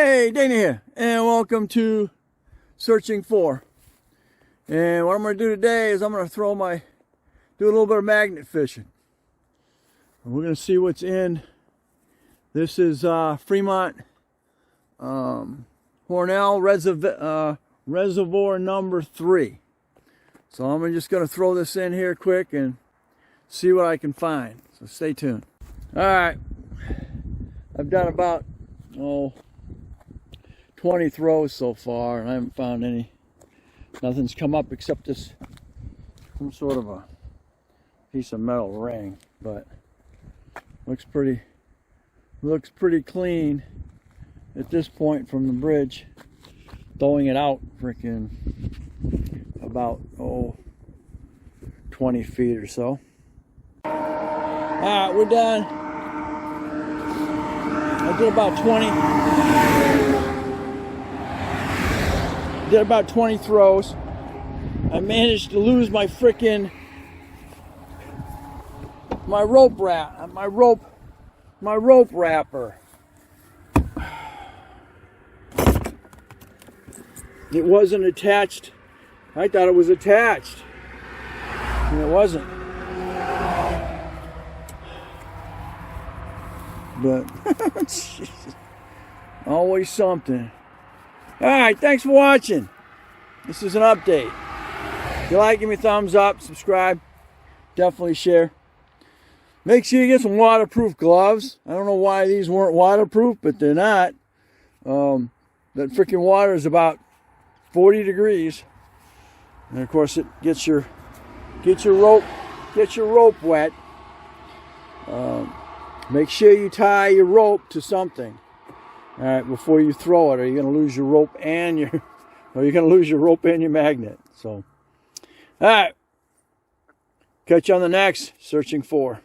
Hey, Dana here, and welcome to Searching For. And what I'm going to do today is I'm going to do a little bit of magnet fishing. And we're going to see what's in. This is Fremont Hornell Reservoir number 3. So I'm just going to throw this in here quick and see what I can find. So stay tuned. All right, I've done about 20 throws so far, and I haven't found any. Nothing's come up except this, some sort of a piece of metal ring, but looks pretty clean at this point from the bridge. Throwing it out freaking about 20 feet or so. All right, we're done. I did about 20 throws. I managed to lose my rope wrapper. It wasn't attached. I thought it was attached, and it wasn't. But always something. Alright, thanks for watching. This is an update. If you like, give me a thumbs up, subscribe, definitely share. Make sure you get some waterproof gloves. I don't know why these weren't waterproof, but they're not. That freaking water is about 40 degrees. And of course it gets your rope wet. Make sure you tie your rope to something. All right, before you throw it, or you're going to lose your rope and your magnet. So, all right, catch you on the next Searching For.